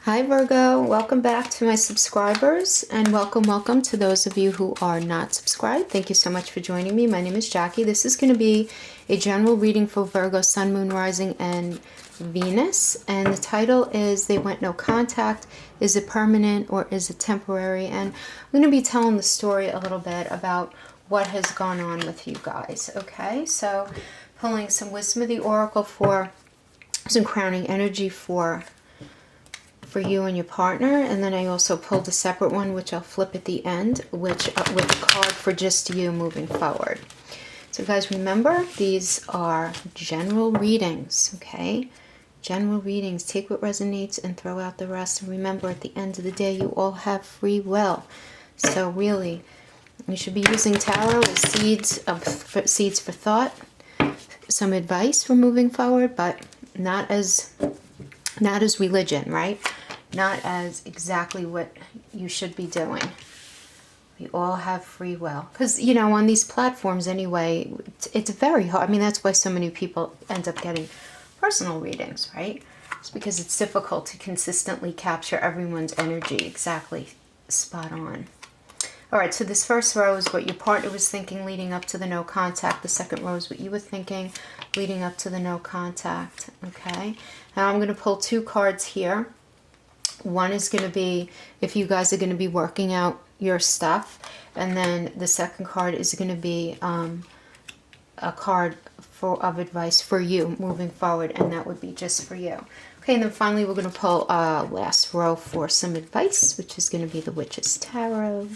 Hi Virgo, welcome back to my subscribers and welcome to those of you who are not subscribed. Thank you so much for joining me. My name is Jackie. This is going to be a general reading for Virgo, Sun, Moon, Rising, and Venus. And the title is They Went No Contact. Is it permanent or is it temporary? And I'm going to be telling the story a little bit about what has gone on with you guys. Okay, so pulling some wisdom of the oracle for some crowning energy for you and your partner, and then I also pulled a separate one which I'll flip at the end, which with a card for just you moving forward. So guys, remember, these are general readings, okay? General readings. Take what resonates and throw out the rest. And remember, at the end of the day, you all have free will. So really, you should be using tarot as seeds for thought, some advice for moving forward, but not as religion, right? Not as exactly what you should be doing. We all have free will. Because, you know, on these platforms anyway, it's very hard. I mean, that's why so many people end up getting personal readings, right? It's because it's difficult to consistently capture everyone's energy exactly spot on. All right, so this first row is what your partner was thinking leading up to the no contact. The second row is what you were thinking leading up to the no contact, okay? Now I'm going to pull two cards here. One is going to be if you guys are going to be working out your stuff, and then the second card is going to be a card of advice for you moving forward, and that would be just for you. Okay, and then finally we're going to pull last row for some advice, which is going to be the Witch's Tarot.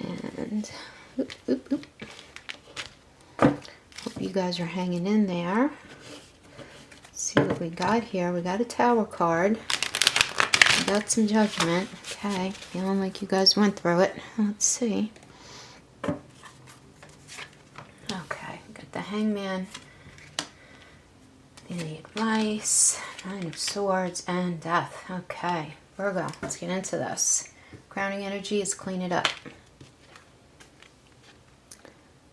And hope you guys are hanging in there. Let's see what we got here. We got a Tower card. We got some Judgment. Okay, feeling like you guys went through it. Let's see. Okay, got the Hangman, the advice, Nine of Swords, and Death. Okay, Virgo, let's get into this. Crowning energy is clean it up.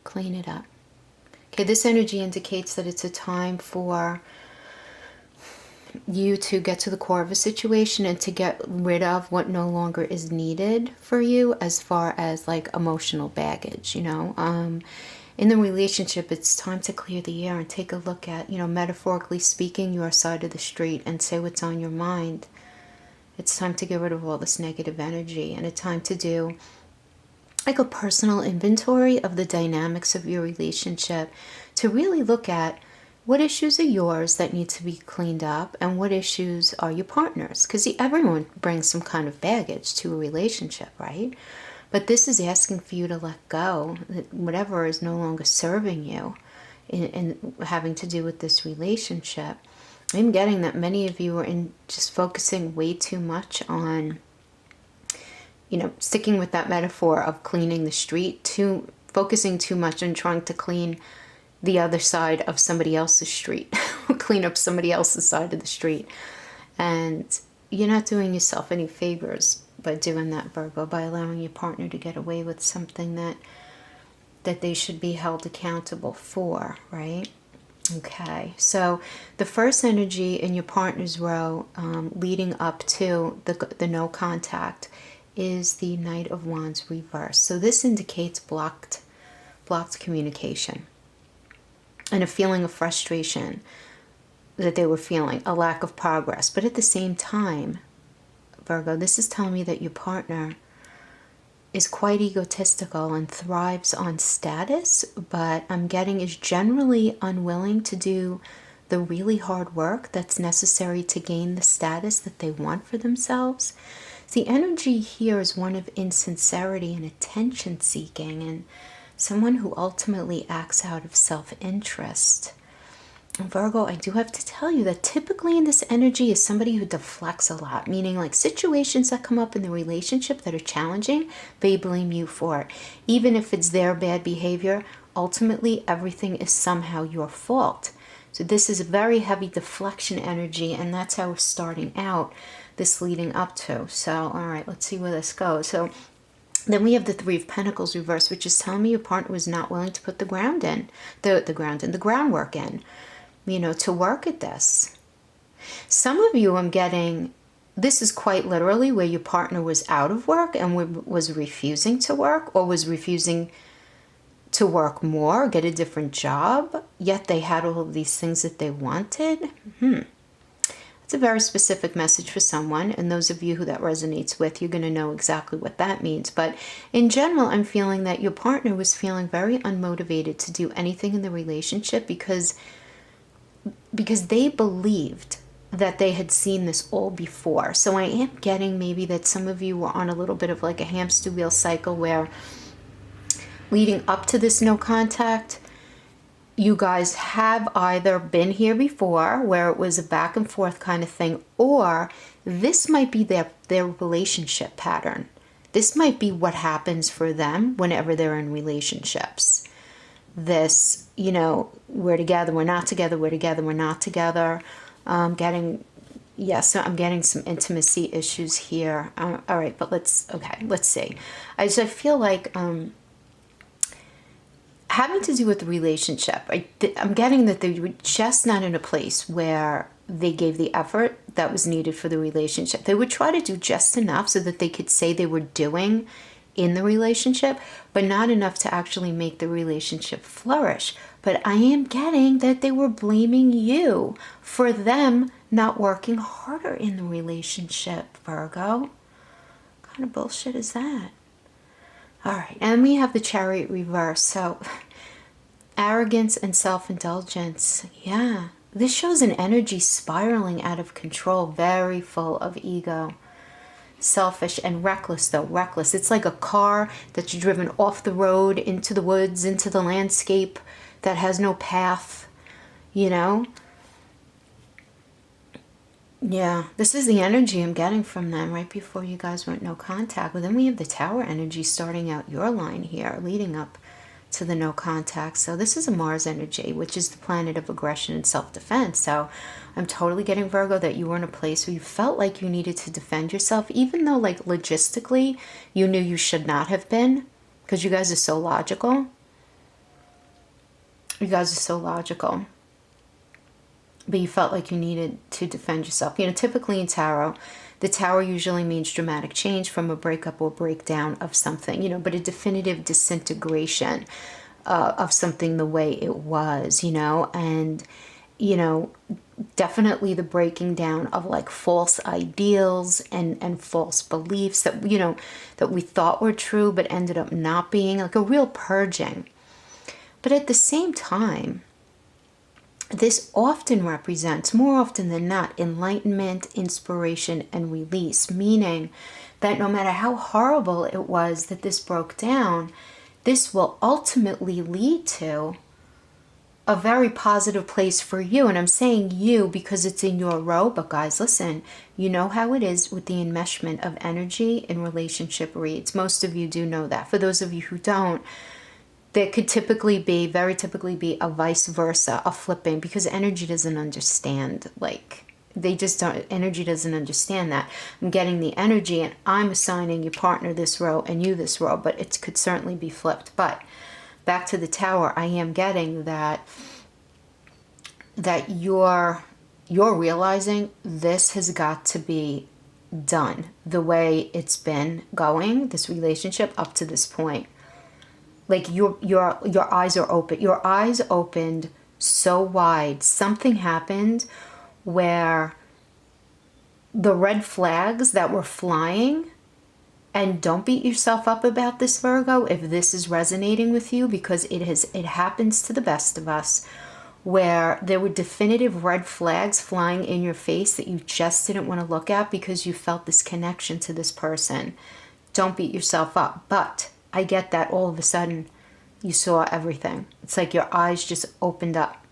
Clean it up. Okay, this energy indicates that it's a time for you to get to the core of a situation and to get rid of what no longer is needed for you as far as like emotional baggage, you know. In the relationship, it's time to clear the air and take a look at, you know, metaphorically speaking, your side of the street and say what's on your mind. It's time to get rid of all this negative energy, and a time to do like a personal inventory of the dynamics of your relationship, to really look at what issues are yours that need to be cleaned up and what issues are your partner's. Because everyone brings some kind of baggage to a relationship, right? But this is asking for you to let go, that whatever is no longer serving you in having to do with this relationship. I'm getting that many of you are just focusing way too much on, you know, sticking with that metaphor of cleaning the street, focusing too much on trying to clean the other side of somebody else's street, clean up somebody else's side of the street. And you're not doing yourself any favors by doing that, Virgo, by allowing your partner to get away with something that they should be held accountable for, right? Okay, so the first energy in your partner's row leading up to the no contact is the Knight of Wands reverse. So this indicates blocked communication and a feeling of frustration that they were feeling, a lack of progress. But at the same time, Virgo, this is telling me that your partner is quite egotistical and thrives on status, but I'm getting is generally unwilling to do the really hard work that's necessary to gain the status that they want for themselves. The energy here is one of insincerity and attention seeking, and someone who ultimately acts out of self-interest. Virgo, I do have to tell you that typically in this energy is somebody who deflects a lot, meaning like situations that come up in the relationship that are challenging, they blame you for it. Even if it's their bad behavior, ultimately everything is somehow your fault. So this is a very heavy deflection energy, and that's how we're starting out this leading up to. So, all right, let's see where this goes. So then we have the Three of Pentacles reverse, which is telling me your partner was not willing to put the groundwork in, you know, to work at this. Some of you I'm getting this is quite literally where your partner was out of work and was refusing to work, or was refusing to work more, get a different job, yet they had all of these things that they wanted. It's a very specific message for someone, and those of you who that resonates with, you're going to know exactly what that means. But in general, I'm feeling that your partner was feeling very unmotivated to do anything in the relationship because they believed that they had seen this all before. So I am getting maybe that some of you were on a little bit of like a hamster wheel cycle where leading up to this no contact, you guys have either been here before where it was a back and forth kind of thing, or this might be their relationship pattern. This might be what happens for them whenever they're in relationships. This, you know, we're together, we're not together, we're together, we're not together. So I'm getting some intimacy issues here. All right, but let's see. I feel like having to do with the relationship, I'm getting that they were just not in a place where they gave the effort that was needed for the relationship. They would try to do just enough so that they could say they were doing in the relationship, but not enough to actually make the relationship flourish. But I am getting that they were blaming you for them not working harder in the relationship, Virgo. What kind of bullshit is that? All right, and we have the Chariot Reverse. So arrogance and self-indulgence. Yeah, this shows an energy spiraling out of control, very full of ego. Selfish and reckless, though. Reckless. It's like a car that's driven off the road into the woods, into the landscape that has no path, you know? Yeah, this is the energy I'm getting from them right before you guys went no contact. But then we have the Tower energy starting out your line here, leading up to the no contact. So this is a Mars energy, which is the planet of aggression and self-defense. So I'm totally getting, Virgo, that you were in a place where you felt like you needed to defend yourself, even though like logistically you knew you should not have been, because you guys are so logical. You guys are so logical. But you felt like you needed to defend yourself. You know, typically in tarot, the Tower usually means dramatic change from a breakup or breakdown of something, you know, but a definitive disintegration of something the way it was, you know, and, you know, definitely the breaking down of like false ideals and false beliefs that, you know, that we thought were true but ended up not being, like a real purging. But at the same time, this often represents, more often than not, enlightenment, inspiration, and release, meaning that no matter how horrible it was that this broke down, this will ultimately lead to a very positive place for you. And I'm saying you because it's in your row, but guys, listen, you know how it is with the enmeshment of energy in relationship reads. Most of you do know that. For those of you who don't, there could very typically be a vice versa, a flipping, because energy doesn't understand, like, energy doesn't understand that. I'm getting the energy and I'm assigning your partner this row and you this row, but it could certainly be flipped. But back to the Tower, I am getting that you're realizing this has got to be done the way it's been going, this relationship up to this point. Like your eyes are open. Your eyes opened so wide. Something happened where the red flags that were flying, and don't beat yourself up about this, Virgo, if this is resonating with you, because it happens to the best of us, where there were definitive red flags flying in your face that you just didn't want to look at because you felt this connection to this person. Don't beat yourself up. But I get that all of a sudden you saw everything. It's like your eyes just opened up.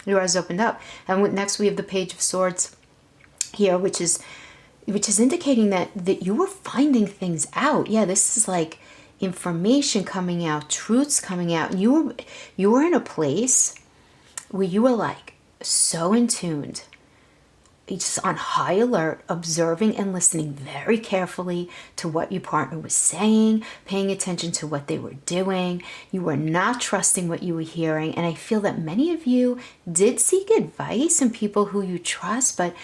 Your eyes opened up. And next we have the Page of Swords here, which is indicating that you were finding things out. Yeah, this is like information coming out, truths coming out. And you were in a place where you were like so in tuned, just on high alert, observing and listening very carefully to what your partner was saying, paying attention to what they were doing. You were not trusting what you were hearing. And I feel that many of you did seek advice and people who you trust, but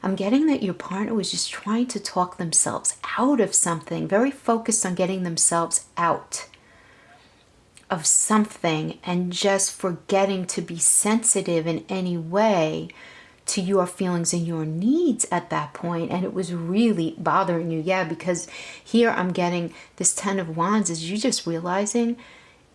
I'm getting that your partner was just trying to talk themselves out of something, very focused on getting themselves out of something and just forgetting to be sensitive in any way to your feelings and your needs at that point. And it was really bothering you. Yeah, because here I'm getting this 10 of Wands is you just realizing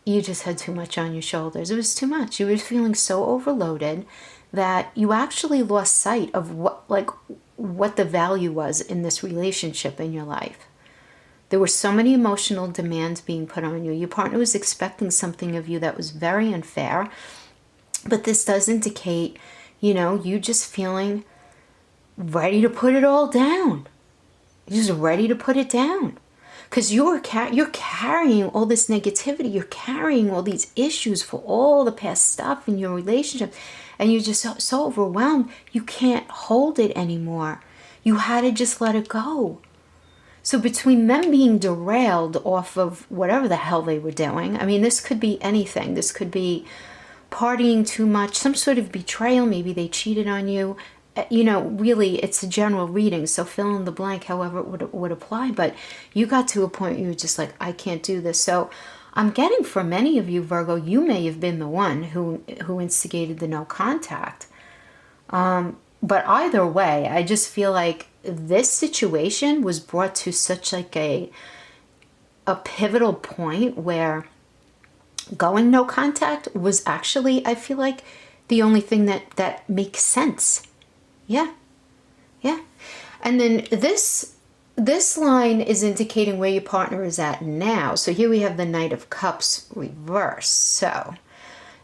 you just had too much on your shoulders. It was too much. You were feeling so overloaded that you actually lost sight of what the value was in this relationship in your life. There were so many emotional demands being put on you. Your partner was expecting something of you that was very unfair. But this does indicate, you just feeling ready to put it all down. You're just ready to put it down. Because you're carrying all this negativity. You're carrying all these issues for all the past stuff in your relationship. And you're just so overwhelmed, you can't hold it anymore. You had to just let it go. So between them being derailed off of whatever the hell they were doing, I mean, this could be anything. This could be partying too much, some sort of betrayal. Maybe they cheated on you. Really, it's a general reading, so fill in the blank however it would apply. But you got to a point where you were just like, I can't do this. So I'm getting for many of you, Virgo, you may have been the one who instigated the no contact. But either way, I just feel like this situation was brought to such like a pivotal point where going no contact was actually, I feel like, the only thing that makes sense. Yeah. And then this line is indicating where your partner is at now. So here we have the Knight of Cups reverse. So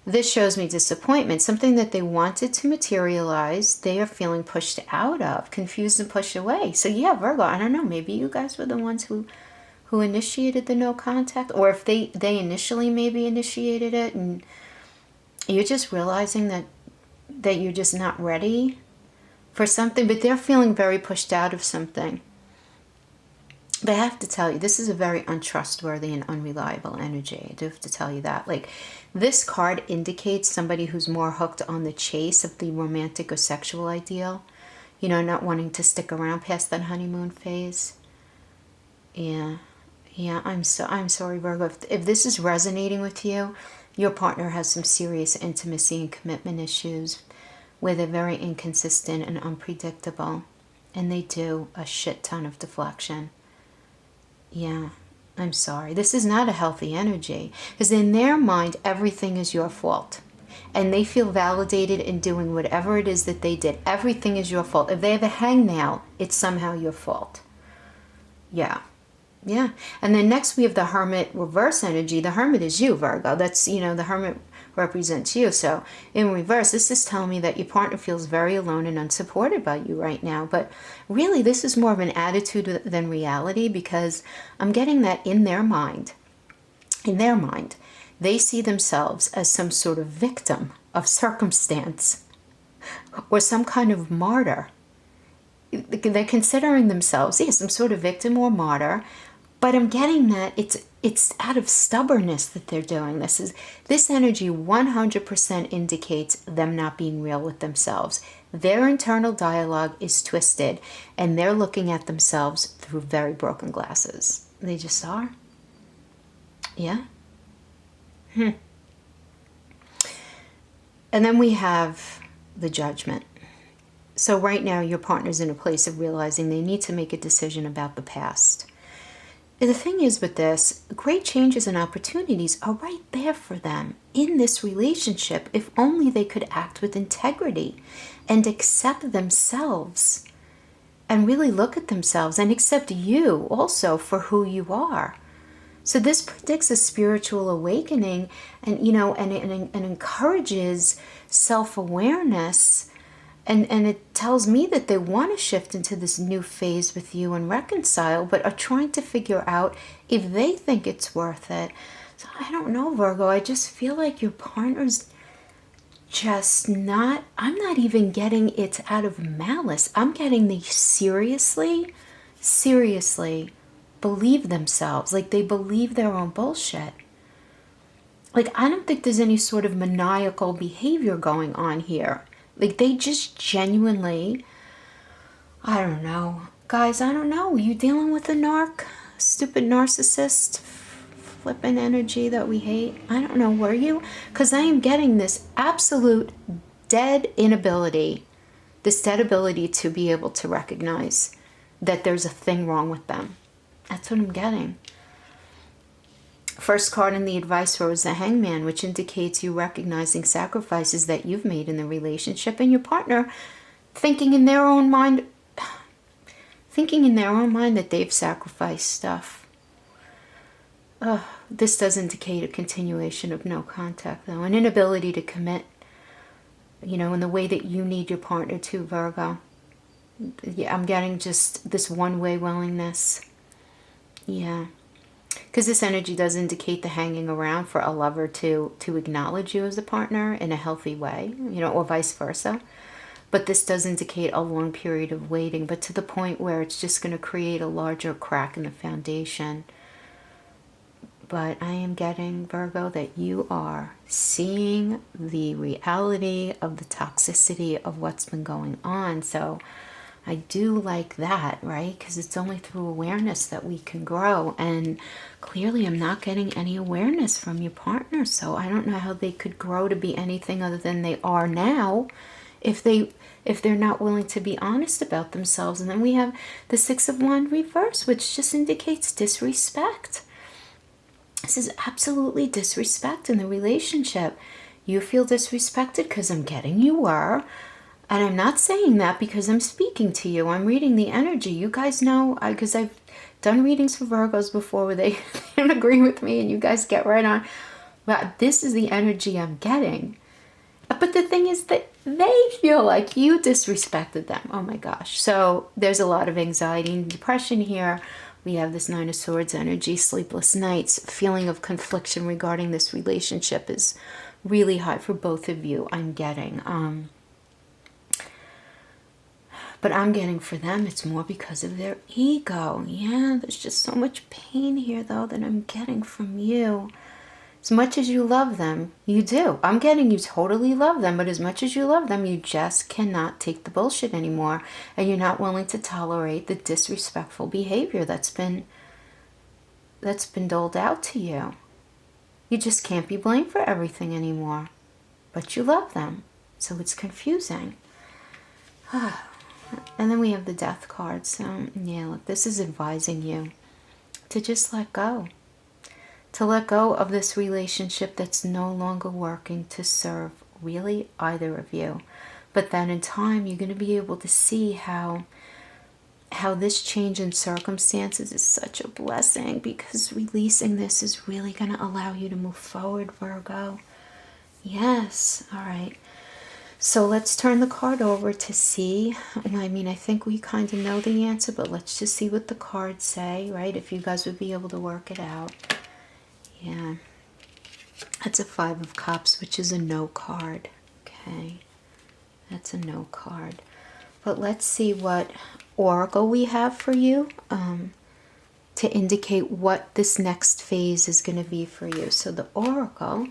this shows me disappointment, something that they wanted to materialize, they are feeling pushed out of, confused and pushed away. So yeah, Virgo, I don't know, maybe you guys were the ones who initiated the no contact, or if they initially maybe initiated it and you're just realizing that you're just not ready for something, but they're feeling very pushed out of something. But I have to tell you, this is a very untrustworthy and unreliable energy. I do have to tell you that. Like, this card indicates somebody who's more hooked on the chase of the romantic or sexual ideal. Not wanting to stick around past that honeymoon phase. Yeah, I'm sorry, Virgo. If this is resonating with you, your partner has some serious intimacy and commitment issues where they're very inconsistent and unpredictable. And they do a shit ton of deflection. Yeah, I'm sorry. This is not a healthy energy. Because in their mind, everything is your fault. And they feel validated in doing whatever it is that they did. Everything is your fault. If they have a hangnail, it's somehow your fault. Yeah. And then next we have the Hermit reverse energy. The Hermit is you, Virgo. That's, the Hermit represents you. So in reverse, this is telling me that your partner feels very alone and unsupported by you right now. But really, this is more of an attitude than reality, because I'm getting that in their mind, they see themselves as some sort of victim of circumstance or some kind of martyr. They're considering themselves, some sort of victim or martyr. But I'm getting that it's out of stubbornness that they're doing this. This energy 100% indicates them not being real with themselves. Their internal dialogue is twisted, and they're looking at themselves through very broken glasses. They just are. Yeah. And then we have the Judgment. So right now, your partner's in a place of realizing they need to make a decision about the past. The thing is with this, great changes and opportunities are right there for them in this relationship if only they could act with integrity and accept themselves and really look at themselves and accept you also for who you are. So this predicts a spiritual awakening and, and encourages self-awareness. And it tells me that they want to shift into this new phase with you and reconcile, but are trying to figure out if they think it's worth it. So I don't know, Virgo. I just feel like your partner's just not, I'm not even getting it out of malice. I'm getting they seriously believe themselves. Like they believe their own bullshit. Like I don't think there's any sort of maniacal behavior going on here. Like they just genuinely I don't know. Guys, I don't know. You dealing with a stupid narcissist, flipping energy that we hate? I don't know. Were you? Because I am getting this absolute dead inability, this dead ability to be able to recognize that there's a thing wrong with them. That's what I'm getting. First card in the advice row is the Hangman, which indicates you recognizing sacrifices that you've made in the relationship, and your partner thinking in their own mind that they've sacrificed stuff. This does indicate a continuation of no contact, though, an inability to commit, you know, in the way that you need your partner to, Virgo. Yeah, I'm getting just this one-way willingness. Yeah. Because this energy does indicate the hanging around for a lover to acknowledge you as a partner in a healthy way, you know, or vice versa. But this does indicate a long period of waiting, but to the point where it's just going to create a larger crack in the foundation. But I am getting, Virgo, that you are seeing the reality of the toxicity of what's been going on. So I do like that, right? Because it's only through awareness that we can grow. And clearly I'm not getting any awareness from your partner. So I don't know how they could grow to be anything other than they are now if they're not willing to be honest about themselves. And then we have the Six of Wands reverse, which just indicates disrespect. This is absolutely disrespect in the relationship. You feel disrespected because I'm getting you were. And I'm not saying that because I'm speaking to you. I'm reading the energy. You guys know, because I've done readings for Virgos before where they don't agree with me and you guys get right on. But this is the energy I'm getting. But the thing is that they feel like you disrespected them. Oh my gosh. So there's a lot of anxiety and depression here. We have this Nine of Swords energy, sleepless nights, feeling of confliction regarding this relationship is really high for both of you, I'm getting. But I'm getting for them, it's more because of their ego. Yeah, there's just so much pain here, though, that I'm getting from you. As much as you love them, you do. I'm getting you totally love them, but as much as you love them, you just cannot take the bullshit anymore. And you're not willing to tolerate the disrespectful behavior that's been doled out to you. You just can't be blamed for everything anymore. But you love them. So it's confusing. And then we have the Death card. So, yeah, look, this is advising you to just let go. To let go of this relationship that's no longer working to serve really either of you. But then in time, you're going to be able to see how this change in circumstances is such a blessing, because releasing this is really going to allow you to move forward, Virgo. Yes. All right. So let's turn the card over to see. I mean, I think we kind of know the answer, but let's just see what the cards say, right? If you guys would be able to work it out. Yeah. That's a Five of Cups, which is a no card. Okay. That's a no card. But let's see what oracle we have for you to indicate what this next phase is going to be for you. So the oracle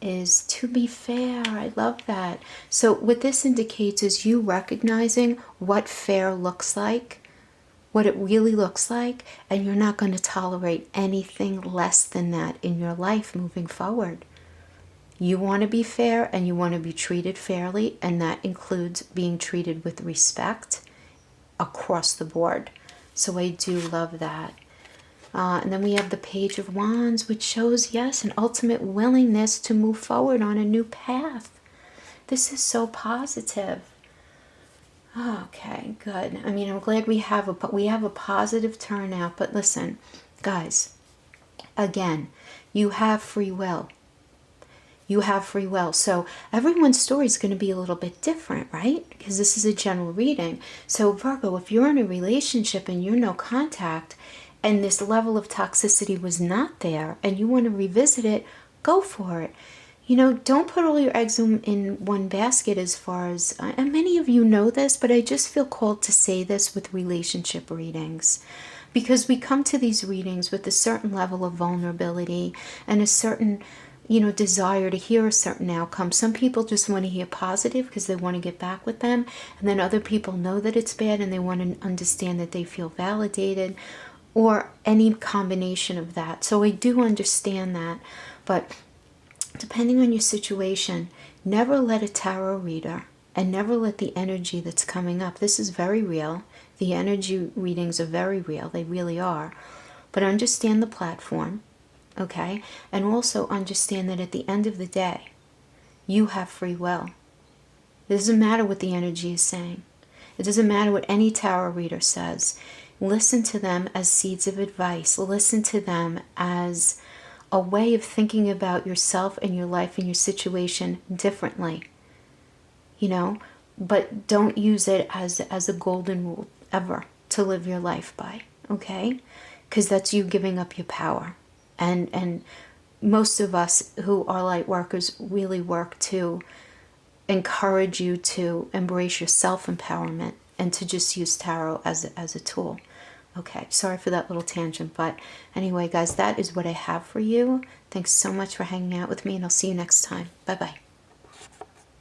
is to be fair. I love that. So what this indicates is you recognizing what fair looks like, what it really looks like, and you're not going to tolerate anything less than that in your life moving forward. You want to be fair and you want to be treated fairly, and that includes being treated with respect across the board. So I do love that. And then we have the Page of Wands, which shows, yes, an ultimate willingness to move forward on a new path. This is so positive. Okay, good. I mean, I'm glad we have a positive turnout. But listen, guys, again, you have free will. You have free will. So everyone's story is going to be a little bit different, right? Because this is a general reading. So Virgo, if you're in a relationship and you're no contact, and this level of toxicity was not there, and you want to revisit it, go for it. You know, don't put all your eggs in one basket as far as, and many of you know this, but I just feel called to say this with relationship readings. Because we come to these readings with a certain level of vulnerability and a certain, you know, desire to hear a certain outcome. Some people just want to hear positive because they want to get back with them. And then other people know that it's bad and they want to understand that they feel validated, or any combination of that. So I do understand that. But depending on your situation, never let a tarot reader, and never let the energy that's coming up, this is very real. The energy readings are very real. They really are. But understand the platform. Okay, and also understand that at the end of the day, you have free will. It doesn't matter what the energy is saying. It doesn't matter what any tarot reader says. Listen to them as seeds of advice. Listen to them as a way of thinking about yourself and your life and your situation differently. You know, but don't use it as a golden rule ever to live your life by. Okay, because that's you giving up your power. And most of us who are light workers really work to encourage you to embrace your self-empowerment and to just use tarot as a tool. Okay, sorry for that little tangent, but anyway, guys, that is what I have for you. Thanks so much for hanging out with me, and I'll see you next time. Bye-bye.